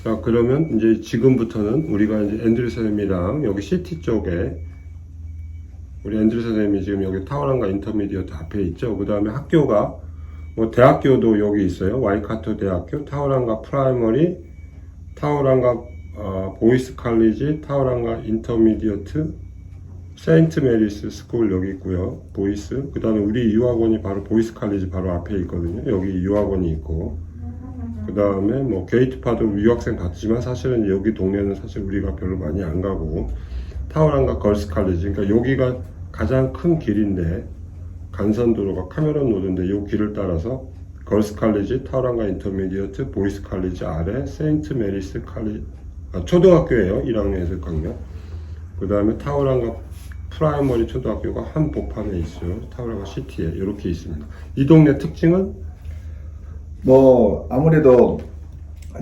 자, 그러면 이제 지금부터는 우리가 이제 앤드류 선생님이랑 여기 시티 쪽에 우리 앤드류 선생님이 지금 여기 타워랑과 인터미디어트 앞에 있죠. 그 다음에 학교가 뭐 대학교도 여기 있어요. 와이카토 대학교, 타워랑과 프라이머리, 타워랑과 보이스 칼리지, 타워랑과 인터미디어트, 세인트 메리스 스쿨 여기 있고요. 보이스. 그 다음에 우리 유학원이 바로 보이스 칼리지 바로 앞에 있거든요. 여기 유학원이 있고. 그 다음에 뭐 게이트파도 유학생 같지만 사실은 여기 동네는 사실 우리가 별로 많이 안 가고, 타워랑과 걸스 칼리지, 그러니까 여기가 가장 큰 길인데 간선도로가 카메론 로드인데 이 길을 따라서 걸스 칼리지, 타워랑과 인터미디어트, 보이스 칼리지 아래 세인트 메리스 칼리지, 초등학교예요. 1학년에서 6학년. 그 다음에 타워랑과 프라이머리 초등학교가 한복판에 있어요. 타워랑과 시티에 이렇게 있습니다. 이 동네 특징은 뭐 아무래도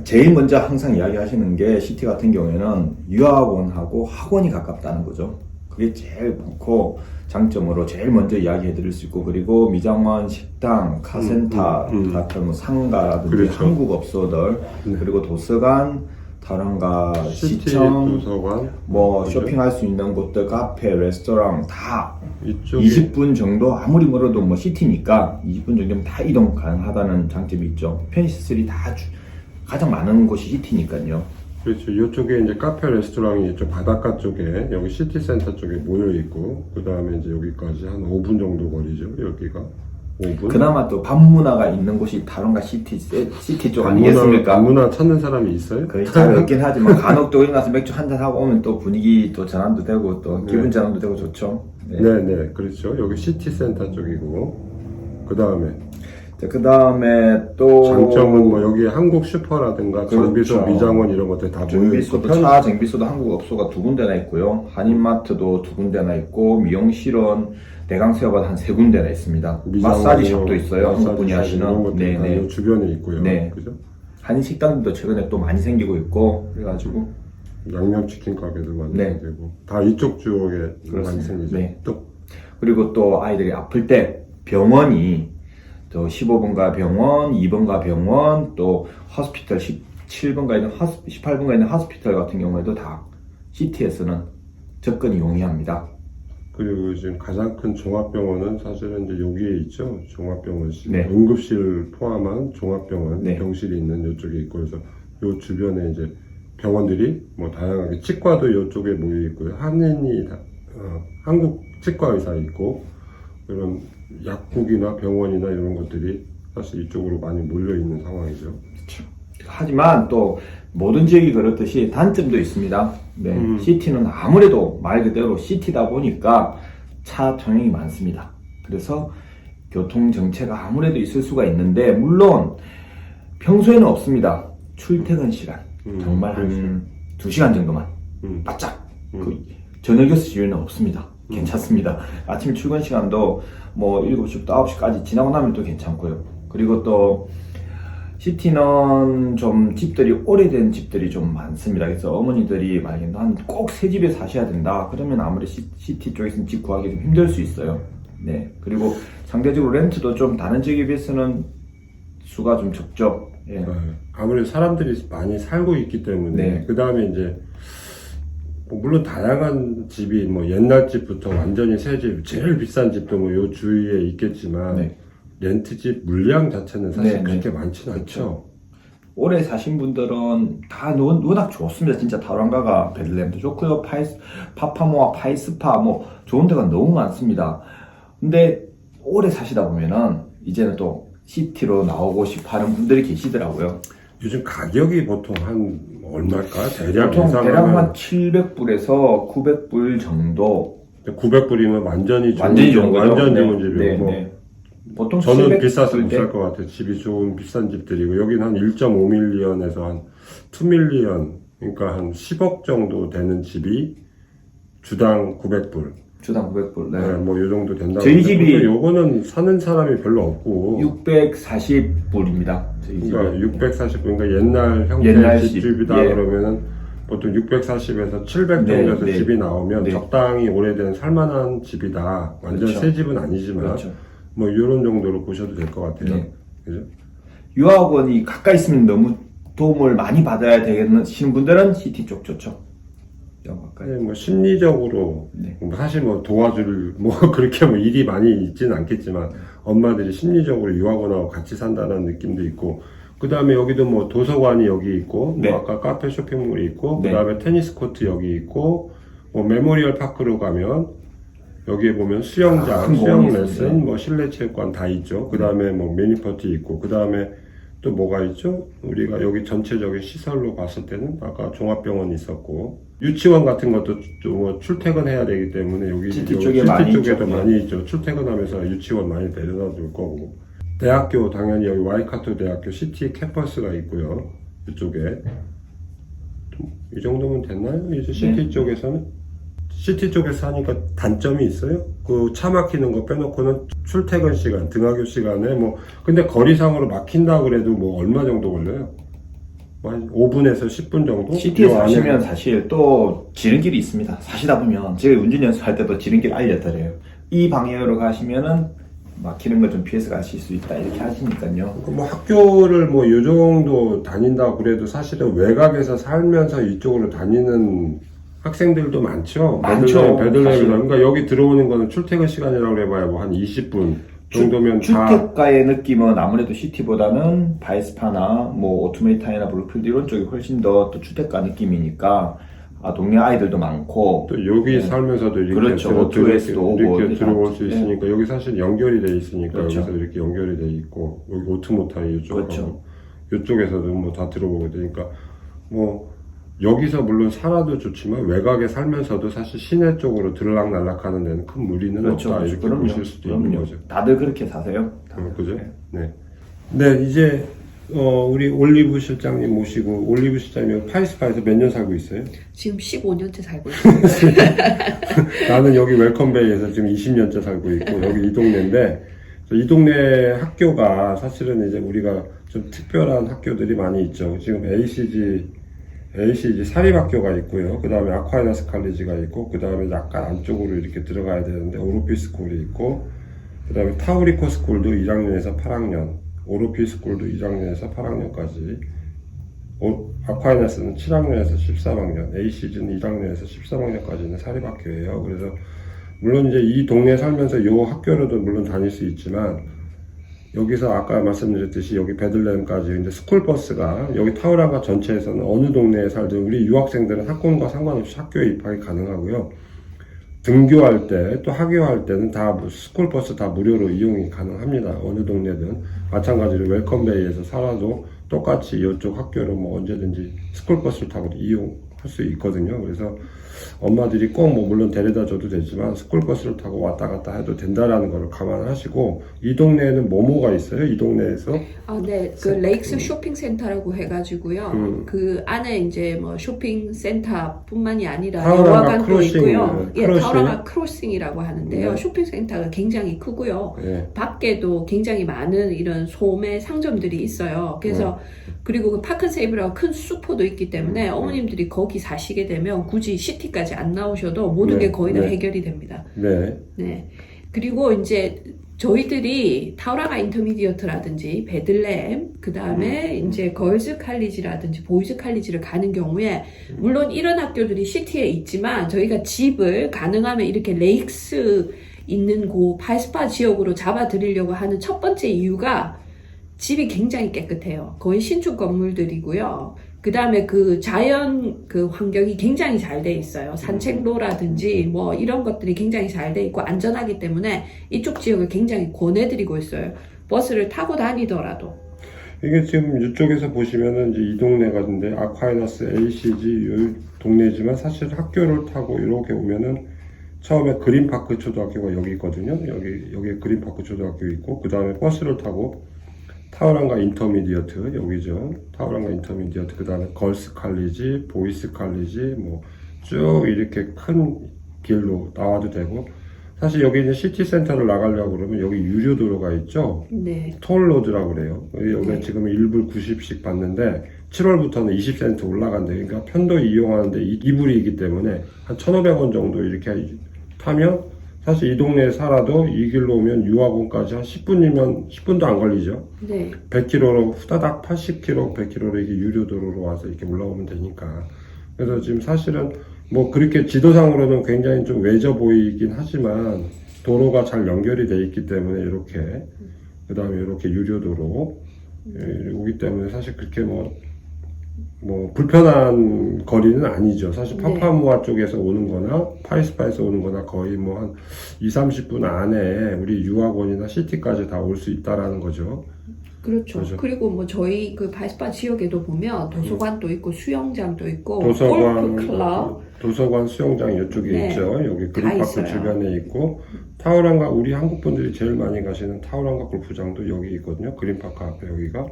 제일 먼저 항상 이야기하시는 게 시티 같은 경우에는 유학원하고 학원이 가깝다는 거죠. 그게 제일 많고 장점으로 제일 먼저 이야기해 드릴 수 있고, 그리고 미장원, 식당, 카센터 같은 뭐 상가라든지 그렇죠. 한국 업소들, 그리고 도서관, 다른가 시청, 도서관, 뭐 그죠? 쇼핑할 수 있는 곳들, 카페, 레스토랑 다 이쪽에 20분 정도, 아무리 멀어도 뭐 시티니까 20분 정도면 다 이동 가능하다는 장점이 있죠. 편의시설이 다 가장 많은 곳이 시티니까요. 그렇죠. 이쪽에 이제 카페, 레스토랑이 이쪽 바닷가 쪽에 여기 시티센터 쪽에 모여 있고, 그 다음에 이제 여기까지 한 5분 정도 거리죠. 여기가 5분. 그나마 또 밤문화가 있는 곳이 다른가 시티 쪽 아니겠습니까? 밤문화 찾는 사람이 있어요? 거의 잘 없긴 하지만 간혹 또 여기 가서 맥주 한잔 하고 오면 또 분위기 또 전환도 되고 또 기분 전환도 되고 좋죠. 네, 그렇죠. 여기 시티센터 쪽이고, 그 다음에 그 다음에 또 장점은 뭐 여기 한국 슈퍼라든가 그렇죠. 정비소, 미장원 이런 것들 다 모여 있고, 정비소도 차 정비소도 한국 업소가 2군데나 있고요. 한인마트도 2군데나 있고, 미용실은 내강세업은 한 3군데나 있습니다. 마사지 샵도 있어요. 한국 분이 하시는. 네네. 주변에 있고요. 네. 그죠? 한인 식당들도 최근에 또 많이 생기고 있고, 그래가지고 양념치킨 가게도 많이 네. 되고, 다 이쪽 지역에 많이 그렇습니다. 생기죠. 네. 또 그리고 또 아이들이 아플 때 병원이 또 15번가 병원, 2번가 병원, 또 호스피털 17번가 있는 18번가 있는 호스피털 같은 경우에도 다 시티에서는 접근이 용이합니다. 그리고 지금 가장 큰 종합병원은 사실은 이제 여기에 있죠. 종합병원실, 네. 응급실 포함한 종합병원 네. 병실이 있는 이쪽에 있고, 그래서 요 주변에 이제 병원들이 뭐 다양하게, 치과도 이쪽에 모여 있고요. 한국 치과 의사 있고, 그런 약국이나 병원이나 이런 것들이 사실 이쪽으로 많이 몰려 있는 상황이죠. 하지만 또 모든 지역이 그렇듯이 단점도 있습니다. 네, 시티는 아무래도 말 그대로 시티다 보니까 차 통행이 많습니다. 그래서 교통 정체가 아무래도 있을 수가 있는데, 물론 평소에는 없습니다. 출퇴근 시간 정말 한 2시간 정도만 바짝 그 저녁 6시 이후에는 없습니다. 괜찮습니다. 아침 출근 시간도 뭐 7시부터 9시까지 지나고 나면 또 괜찮고요. 그리고 또 시티는 좀 집들이 오래된 집들이 좀 많습니다. 그래서 어머니들이 만약에 난 꼭 새 집에 사셔야 된다 그러면 아무리 시티 쪽에서는 집 구하기 좀 힘들 수 있어요. 네. 그리고 상대적으로 렌트도 좀 다른 지역에 비해서는 수가 좀 적죠. 예. 아무래도 사람들이 많이 살고 있기 때문에. 네. 그 다음에 이제 뭐 물론 다양한 집이 뭐 옛날 집부터 완전히 새 집, 제일 비싼 집도 뭐 요 주위에 있겠지만, 네. 렌트집 물량 자체는 사실 네, 그렇게 네. 많지는 않죠. 오래 사신 분들은 다 워낙 좋습니다. 진짜 다랑가가 베들레헴도 좋고요. 파파모아, 파이스파 뭐 좋은 데가 너무 많습니다. 근데 오래 사시다 보면은 이제는 또 시티로 나오고 싶어 하는 분들이 계시더라고요. 요즘 가격이 보통 한 얼마일까? 대략 보통 대략 예상하면 한 700불에서 900불 정도. 900불이면 완전히 좋은 완전히 좋은 거죠. 완전 네, 좋은 집이고, 네, 뭐 네. 보통 저는 700 비싸서 못 때 살 것 같아요. 집이 좋은 비싼 집들이고, 여기는 한 1.5밀리언에서 한 2밀리언, 그러니까 한 10억 정도 되는 집이 주당 900불. 주당 900불. 네, 뭐 요 정도 된다고. 저희 집이 요거는 사는 사람이 별로 없고, 640불입니다. 그러니까 640, 그러니까 옛날 형태의 옛날 집이다 예. 그러면은 보통 640에서 700 네, 정도에서 네. 집이 나오면 네. 적당히 오래된 살만한 집이다. 완전 그렇죠. 새 집은 아니지만 그렇죠. 뭐 이런 정도로 보셔도 될 것 같아요. 네. 그죠? 유학원이 가까이 있으면 너무 도움을 많이 받아야 되시는 분들은 CT 쪽 좋죠. 네, 뭐 심리적으로 네. 사실 뭐 도와줄 뭐 그렇게 뭐 일이 많이 있지는 않겠지만 엄마들이 심리적으로 유학원하고 같이 산다는 느낌도 있고, 그 다음에 여기도 뭐 도서관이 여기 있고, 네. 뭐 아까 카페 쇼핑몰이 있고, 네. 그 다음에 테니스 코트 여기 있고, 뭐 메모리얼 파크로 가면 여기에 보면 수영장, 큰 수영 공원이 레슨, 있어요. 뭐 실내 체육관 다 있죠. 그 다음에 뭐 미니퍼티 있고, 그 다음에 또 뭐가 있죠? 우리가 여기 전체적인 시설로 봤을 때는 아까 종합병원이 있었고, 유치원 같은 것도 좀 출퇴근해야 되기 때문에 여기 CT 쪽에 많이 쪽에도 있죠. 많이 있죠. 출퇴근하면서 유치원 많이 데려다 줄 거고, 대학교 당연히 여기 와이카토 대학교 시티 캠퍼스가 있고요. 이쪽에 이 정도면 됐나요? 이제 시티 쪽에서는 시티 쪽에서 하니까 단점이 있어요. 그 차 막히는 거 빼놓고는 출퇴근 시간, 등하교 시간에 뭐 근데 거리상으로 막힌다 그래도 뭐 얼마 정도 걸려요? 뭐 한 5분에서 10분 정도? CT에 요 안에 사시면 사실 또 지름길이 있습니다. 사시다 보면 제가 운전 연습할 때도 지름길 알려드려요. 이 방향으로 가시면은 막히는 거 좀 피해서 가실 수 있다 이렇게 하시니까요. 뭐 학교를 뭐 요 정도 다닌다 그래도 사실은 외곽에서 살면서 이쪽으로 다니는 학생들도 많죠. 많죠. 베들레헴. 그러니까 여기 들어오는 거는 출퇴근 시간이라고 해봐야 뭐 한 20분 정도면 다. 주택가의 느낌은 아무래도 시티보다는 바이스파나 뭐 오토메이타이나 블루필드 이런 쪽이 훨씬 더 또 주택가 느낌이니까 동네 아이들도 많고 또 여기 네. 살면서도 이렇게 그렇죠. 오토에서도 오고 이렇게 들어올 수 네. 있으니까 여기 사실 연결이 돼 있으니까 그렇죠. 여기서 이렇게 연결이 돼 있고 여기 오토모타이 이쪽 그렇죠. 이쪽에서도 뭐 다 들어오게 되니까 뭐 여기서 물론 살아도 좋지만 외곽에 살면서도 사실 시내 쪽으로 들락날락하는 데는 큰 무리는 그렇죠. 없다 이렇게 그럼요. 보실 수도 있는 그럼요. 거죠. 다들 그렇게 사세요. 그죠? 네. 네, 이제 우리 올리브 실장님 모시고 올리브 실장님 파이스파에서 몇 년 살고 있어요? 지금 15년째 살고 있어요. 나는 여기 웰컴베이에서 지금 20년째 살고 있고 여기 이 동네인데 이 동네 학교가 사실은 이제 우리가 좀 특별한 학교들이 많이 있죠. 지금 ACG 사립학교가 있고요. 그 다음에 아콰이나스 칼리지가 있고 그 다음에 약간 안쪽으로 이렇게 들어가야 되는데 오로피 스쿨이 있고 그 다음에 타우리코 스쿨도 1학년에서 8학년, 오로피 스쿨도 1학년에서 8학년까지, 아콰이나스는 7학년에서 13학년, ACG는 1학년에서 13학년까지는 사립학교예요. 그래서 물론 이제 이 동네에 살면서 이 학교로도 물론 다닐 수 있지만 여기서 아까 말씀드렸듯이 여기 베들레헴까지 이제 스쿨버스가 여기 타우라가 전체에서는 어느 동네에 살든 우리 유학생들은 학군과 상관없이 학교에 입학이 가능하고요. 등교할 때 또 하교할 때는 다 스쿨버스 다 무료로 이용이 가능합니다. 어느 동네든 마찬가지로 웰컴베이에서 살아도 똑같이 이쪽 학교로 뭐 언제든지 스쿨버스를 타고 이용할 수 있거든요. 그래서 엄마들이 꼭 뭐 물론 데려다 줘도 되지만 스쿨버스를 타고 왔다 갔다 해도 된다라는 걸 감안하시고 이 동네에는 뭐가 있어요? 이 동네에서? 네, 그 레익스 쇼핑센터라고 해가지고요. 그 안에 이제 뭐 쇼핑센터뿐만이 아니라 타우라가 영화관도 크로싱, 있고요. 예, 크로싱? 타우라가 크로싱이라고 하는데요. 네. 쇼핑센터가 굉장히 크고요. 네. 밖에도 굉장히 많은 이런 소매 상점들이 있어요. 그래서 그리고 그 파크세이브라고 큰 슈퍼도 있기 때문에 어머님들이 거기 사시게 되면 굳이 시티까지 안 나오셔도 모든 네, 게 거의 다 네. 해결이 됩니다. 네. 네. 그리고 이제 저희들이 타우라가 인터미디어트라든지 베들레헴, 그 다음에 이제 걸즈 칼리지라든지 보이즈 칼리지를 가는 경우에 물론 이런 학교들이 시티에 있지만 저희가 집을 가능하면 이렇게 레익스 있는 그 파이스파 지역으로 잡아드리려고 하는 첫 번째 이유가 집이 굉장히 깨끗해요. 거의 신축 건물들이고요. 그 다음에 그 자연 그 환경이 굉장히 잘 돼 있어요. 산책로라든지 뭐 이런 것들이 굉장히 잘 돼 있고 안전하기 때문에 이쪽 지역을 굉장히 권해드리고 있어요. 버스를 타고 다니더라도. 이게 지금 이쪽에서 보시면은 이제 이 동네 같은데 아콰이나스 ACG 이 동네지만 사실 학교를 타고 이렇게 오면은 처음에 그린파크 초등학교가 여기 있거든요. 여기 그린파크 초등학교 있고 그 다음에 버스를 타고 타우랑가 인터미디어트 여기죠. 타우랑가 인터미디어트 그 다음에 걸스 칼리지, 보이스 칼리지 뭐 쭉 이렇게 큰 길로 나와도 되고 사실 여기 이제 시티센터를 나가려고 그러면 여기 유료 도로가 있죠. 네. 톨로드라고 그래요. 여기 네. 지금 1불 90씩 받는데 7월부터는 20센트 올라간대요. 그러니까 편도 이용하는데 2불이기 때문에 한 1,500원 정도 이렇게 타면 사실 이 동네에 살아도 이 길로 오면 유학원까지 한 10분도 안 걸리죠. 네. 100km로 후다닥 80km, 100km로 이게 유료도로로 와서 이렇게 올라오면 되니까. 그래서 지금 사실은 뭐 그렇게 지도상으로는 굉장히 좀 외져 보이긴 하지만 도로가 잘 연결이 돼 있기 때문에 이렇게 그 다음에 이렇게 유료도로 오기 때문에 사실 그렇게 뭐 불편한 거리는 아니죠. 사실 네. 파푸아누아 쪽에서 오는 거나 파이스파에서 오는 거나 거의 뭐 한 20-30분 안에 우리 유학원이나 시티까지 다 올 수 있다라는 거죠. 그렇죠. 그렇죠. 그리고 뭐 저희 그 바이스파 지역에도 보면 도서관도 있고 수영장도 있고 도서관, 골프 클럽 도서관, 수영장 이쪽에 네. 있죠. 여기 다 그린파크 있어요. 주변에 있고 타우랑가 우리 한국 분들이 제일 많이 가시는 타우랑가 골프장도 여기 있거든요. 그린파크 앞에 여기가.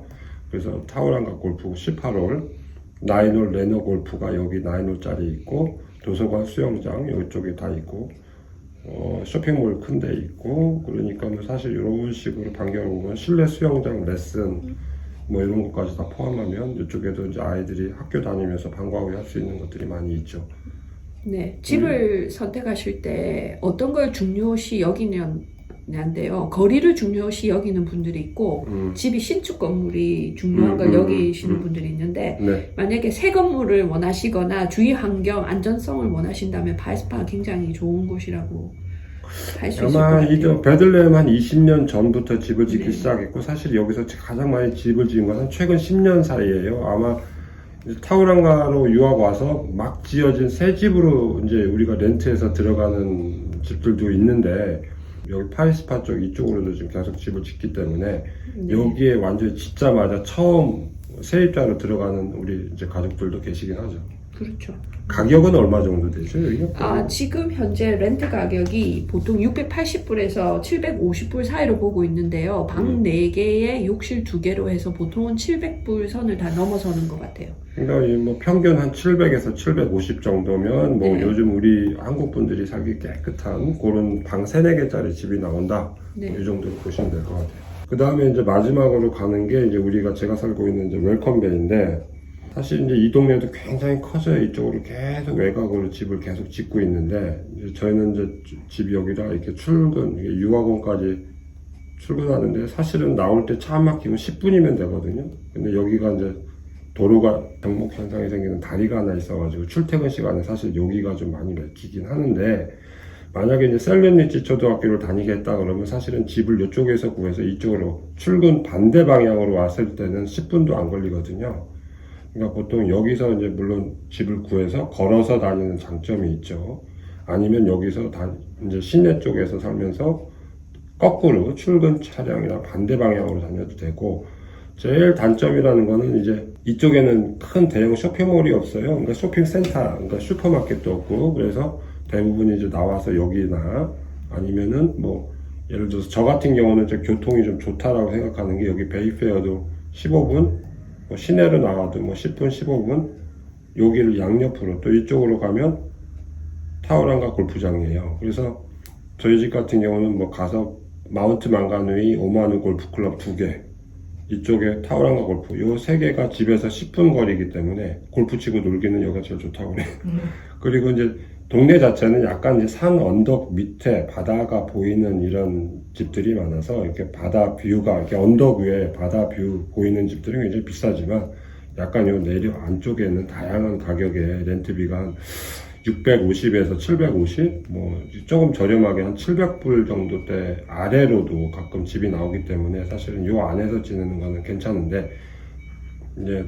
그래서 타우랑가 골프 18홀, 9홀 레너 골프가 여기 9홀짜리 있고 도서관, 수영장 이쪽에 다 있고 쇼핑몰 큰 데 있고 그러니까 뭐 사실 이런 식으로 반경을 보면 실내 수영장 레슨 뭐 이런 것까지 다 포함하면 이쪽에도 이제 아이들이 학교 다니면서 방과 후에 할 수 있는 것들이 많이 있죠. 네, 집을 선택하실 때 어떤 걸 중요시 여기냐인데요. 거리를 중요시 여기는 분들이 있고 집이 신축 건물이 중요한 걸 여기시는 분들이 있는데 네. 만약에 새 건물을 원하시거나 주위 환경 안전성을 원하신다면 바이스파가 굉장히 좋은 곳이라고 할 수 있을 것 아마 같아요. 이 베들레헴 한 20년 전부터 집을 짓기 네. 시작했고 사실 여기서 가장 많이 집을 지은 것은 최근 10년 사이에요. 아마 타우랑가로 유학 와서 막 지어진 새 집으로 이제 우리가 렌트해서 들어가는 집들도 있는데 여기 파이스파 쪽 이쪽으로도 지금 계속 집을 짓기 때문에 네. 여기에 완전히 짓자마자 처음 세입자로 들어가는 우리 이제 가족들도 계시긴 하죠. 그렇죠. 가격은 얼마 정도 되죠, 여기가? 지금 현재 렌트 가격이 보통 680불에서 750불 사이로 보고 있는데요. 방 4개에 욕실 2개로 해서 보통은 700불 선을 다 넘어서는 것 같아요. 그러니까 뭐 평균 한 700에서 750 정도면 뭐 네. 요즘 우리 한국 분들이 살기 깨끗한 그런 방 3, 4개짜리 집이 나온다. 네. 뭐 이 정도로 보시면 될 것 같아요. 그 다음에 이제 마지막으로 가는 게 이제 제가 살고 있는 이제 웰컴베이인데 사실 이제 이 동네도 굉장히 커져요. 이쪽으로 계속 외곽으로 집을 계속 짓고 있는데 이제 저희는 이제 집이 여기다 이렇게 유학원까지 출근하는데 사실은 나올 때 차 안 막히면 10분이면 되거든요. 근데 여기가 이제 도로가 병목 현상이 생기는 다리가 하나 있어가지고 출퇴근 시간에 사실 여기가 좀 많이 막히긴 하는데 만약에 이제 셀렌리치 초등학교를 다니겠다 그러면 사실은 집을 이쪽에서 구해서 이쪽으로 출근 반대 방향으로 왔을 때는 10분도 안 걸리거든요. 그러니까 보통 여기서 이제 물론 집을 구해서 걸어서 다니는 장점이 있죠. 아니면 여기서 이제 시내 쪽에서 살면서 거꾸로 출근 차량이랑 반대 방향으로 다녀도 되고 제일 단점이라는 거는 이제 이쪽에는 큰 대형 쇼핑몰이 없어요. 그러니까 쇼핑센터, 그러니까 슈퍼마켓도 없고 그래서 대부분 이제 나와서 여기나 아니면은 뭐 예를 들어서 저 같은 경우는 교통이 좀 좋다라고 생각하는 게 여기 베이페어도 15분 뭐 시내로 나와도 뭐 10분, 15분 여기를 양옆으로 또 이쪽으로 가면 타우랑가 골프장이에요. 그래서 저희 집 같은 경우는 뭐 가서 마운트 망가누이 오마누 골프클럽 2개 이쪽에 타우랑가 골프 요 3개가 집에서 10분 거리이기 때문에 골프 치고 놀기는 여기가 제일 좋다고 그래요. 그리고 이제 동네 자체는 약간 이제 산 언덕 밑에 바다가 보이는 이런 집들이 많아서 이렇게 바다 뷰가 이렇게 언덕 위에 바다 뷰 보이는 집들이 굉장히 비싸지만 약간 요 내륙 안쪽에는 다양한 가격의 렌트비가 한 650에서 750 뭐 조금 저렴하게 한 700불 정도대 아래로도 가끔 집이 나오기 때문에 사실은 요 안에서 지내는 거는 괜찮은데 이제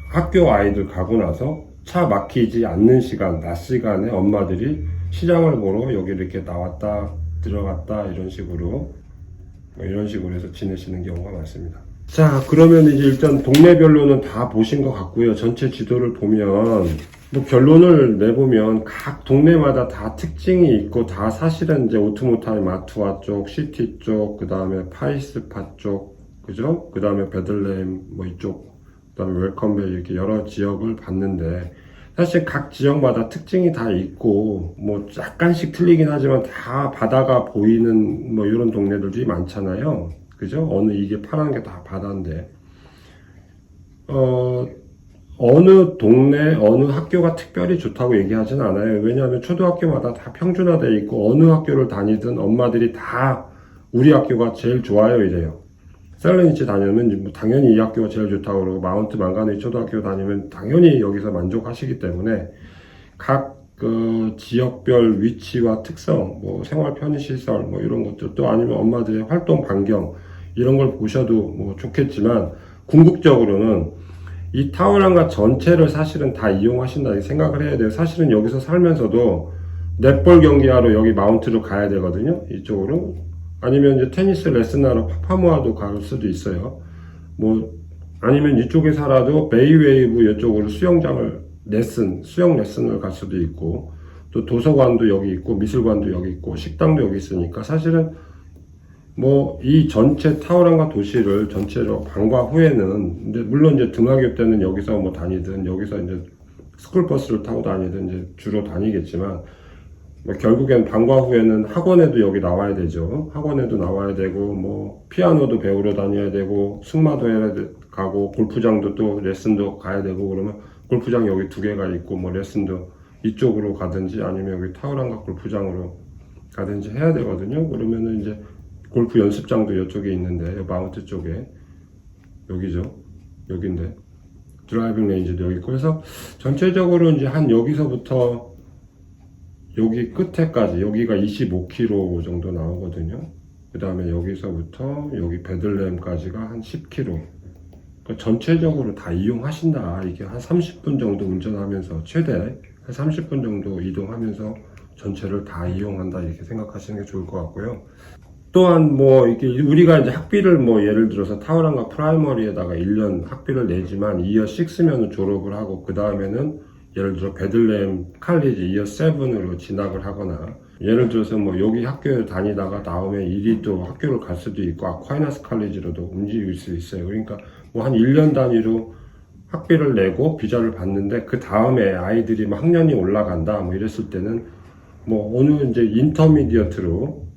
학교 아이들 가고 나서 차 막히지 않는 시간, 낮 시간에 엄마들이 시장을 보러 여기 이렇게 나왔다 들어갔다 이런 식으로 해서 지내시는 경우가 많습니다. 자, 그러면 이제 일단 동네별로는 다 보신 것 같고요. 전체 지도를 보면 뭐 결론을 내보면 각 동네마다 다 특징이 있고 다 사실은 이제 오트모타이 마투아 쪽, 시티 쪽, 그 다음에 파이스파 쪽, 그죠? 그 다음에 베들레헴 뭐 이쪽, 그 다음에 웰컴베이 이렇게 여러 지역을 봤는데 사실 각 지역마다 특징이 다 있고 뭐 약간씩 틀리긴 하지만 다 바다가 보이는 뭐 이런 동네들이 많잖아요. 그죠? 어느 이게 파란 게 다 바다인데 어느 동네, 어느 학교가 특별히 좋다고 얘기하진 않아요. 왜냐하면 초등학교마다 다 평준화되어 있고, 어느 학교를 다니든 엄마들이 다 우리 학교가 제일 좋아요 이래요. 셀레니치 다니면 뭐 당연히 이 학교가 제일 좋다고 그러고, 마운트 망가누이 초등학교 다니면 당연히 여기서 만족하시기 때문에, 각 그 지역별 위치와 특성, 뭐 생활 편의시설, 뭐 이런 것들, 또 아니면 엄마들의 활동 반경, 이런 걸 보셔도 뭐 좋겠지만, 궁극적으로는 이 타워랑과 전체를 사실은 다 이용하신다 생각을 해야 돼요. 사실은 여기서 살면서도 넷볼 경기하러 여기 마운트로 가야 되거든요. 이쪽으로. 아니면 이제 테니스 레슨하러 파파모아도 갈 수도 있어요. 뭐 아니면 이쪽에 살아도 베이웨이브 이쪽으로 수영 레슨을 갈 수도 있고, 또 도서관도 여기 있고, 미술관도 여기 있고, 식당도 여기 있으니까 사실은 뭐 이 전체 타오랑과 도시를 전체로 방과 후에는 이제 물론 이제 등하교 때는 여기서 뭐 다니든 여기서 이제 스쿨버스를 타고 다니든 이제 주로 다니겠지만, 뭐 결국엔 방과 후에는 학원에도 여기 나와야 되죠. 학원에도 나와야 되고, 뭐 피아노도 배우러 다녀야 되고, 승마도 해야 가고, 골프장도 또 레슨도 가야 되고, 그러면 골프장 여기 2개가 있고, 뭐 레슨도 이쪽으로 가든지 아니면 여기 타오랑과 골프장으로 가든지 해야 되거든요. 그러면은 이제 골프 연습장도 이쪽에 있는데, 마운트 쪽에 여기죠. 여긴데 드라이빙 레인지도 여기 있고, 그래서 전체적으로 이제 한 여기서부터 여기 끝에까지 여기가 25km 정도 나오거든요. 그 다음에 여기서부터 여기 베들레헴까지가 한 10km. 그러니까 전체적으로 다 이용하신다. 이게 한 30분 정도 운전하면서, 최대 한 30분 정도 이동하면서 전체를 다 이용한다, 이렇게 생각하시는 게 좋을 것 같고요. 또한 뭐 이렇게 우리가 이제 학비를 뭐 예를 들어서 타워랑과 프라이머리에다가 1년 학비를 내지만 이어 6면 졸업을 하고, 그 다음에는 예를 들어 베들레헴 칼리지 이어 7으로 진학을 하거나, 예를 들어서 뭐 여기 학교에 다니다가 다음에 일이 또 학교를 갈 수도 있고 아퀴나스 칼리지로도 움직일 수 있어요. 그러니까 뭐 한 1년 단위로 학비를 내고 비자를 받는데, 그 다음에 아이들이 막 학년이 올라간다 뭐 이랬을 때는 뭐 어느 이제 인터미디어트로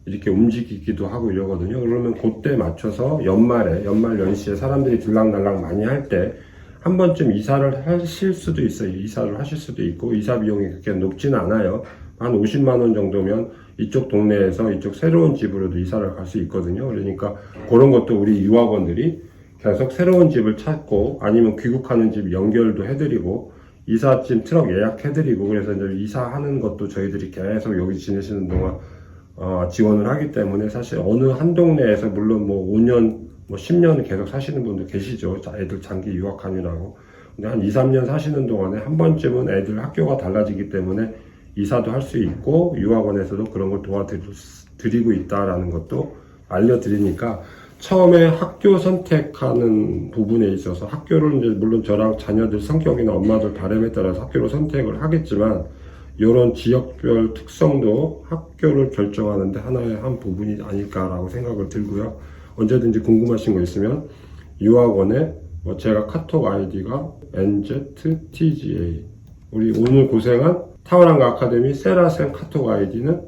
이렇게 움직이기도 하고 이러거든요. 그러면 그때 맞춰서 연말 연시에 사람들이 들락날락 많이 할 때 한 번쯤 이사를 하실 수도 있어요. 이사를 하실 수도 있고, 이사 비용이 그렇게 높진 않아요. 한 50만 원 정도면 이쪽 동네에서 이쪽 새로운 집으로도 이사를 갈 수 있거든요. 그러니까 그런 것도 우리 유학원들이 계속 새로운 집을 찾고, 아니면 귀국하는 집 연결도 해드리고, 이삿짐 트럭 예약해드리고, 그래서 이제 이사하는 것도 저희들이 계속 여기 지내시는 동안 지원을 하기 때문에, 사실 어느 한 동네에서 물론 뭐 5년, 뭐 10년 계속 사시는 분도 계시죠. 애들 장기 유학하느라고. 근데 한 2, 3년 사시는 동안에 한 번쯤은 애들 학교가 달라지기 때문에 이사도 할 수 있고, 유학원에서도 그런 걸 도와드리고 있다라는 것도 알려드리니까, 처음에 학교 선택하는 부분에 있어서 학교를 이제 물론 저랑 자녀들 성격이나 엄마들 바람에 따라서 학교를 선택을 하겠지만, 이런 지역별 특성도 학교를 결정하는데 하나의 한 부분이 아닐까라고 생각을 들고요. 언제든지 궁금하신 거 있으면 유학원에 뭐 제가 카톡 아이디가 NZTGA, 우리 오늘 고생한 타워랑과 아카데미 세라센 카톡 아이디는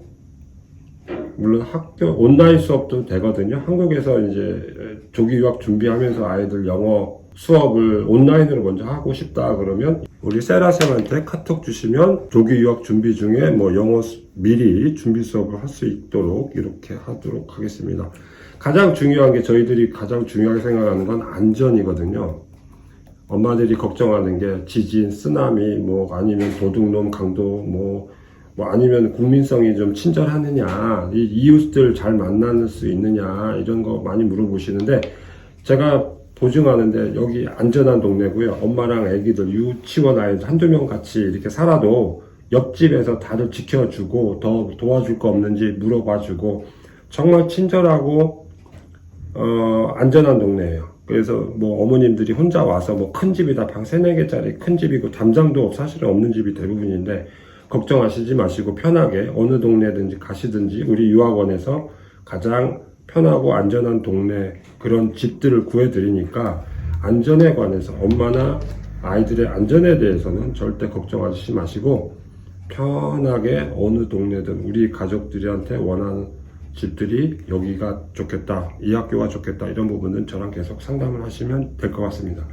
물론 학교 온라인 수업도 되거든요. 한국에서 이제 조기 유학 준비하면서 아이들 영어 수업을 온라인으로 먼저 하고 싶다 그러면 우리 세라쌤한테 카톡 주시면 조기 유학 준비 중에 뭐 영어 미리 준비 수업을 할 수 있도록 이렇게 하도록 하겠습니다. 가장 중요한 게, 저희들이 가장 중요하게 생각하는 건 안전이거든요. 엄마들이 걱정하는 게 지진, 쓰나미, 뭐 아니면 도둑놈, 강도, 뭐 아니면 국민성이 좀 친절하느냐, 이 이웃들 잘 만날 수 있느냐, 이런 거 많이 물어보시는데, 제가 보증하는데 여기 안전한 동네고요. 엄마랑 애기들, 유치원 아이들 한두 명 같이 이렇게 살아도 옆집에서 다들 지켜주고, 더 도와줄 거 없는지 물어봐주고, 정말 친절하고 안전한 동네예요. 그래서 뭐 어머님들이 혼자 와서 뭐 큰 집이다, 방 3, 4개짜리 큰 집이고 담장도 사실은 없는 집이 대부분인데, 걱정하시지 마시고 편하게 어느 동네든지 가시든지 우리 유학원에서 가장 편하고 안전한 동네 그런 집들을 구해드리니까, 안전에 관해서 엄마나 아이들의 안전에 대해서는 절대 걱정하지 마시고 편하게 어느 동네든 우리 가족들한테 원하는 집들이 여기가 좋겠다, 이 학교가 좋겠다, 이런 부분은 저랑 계속 상담을 하시면 될 것 같습니다.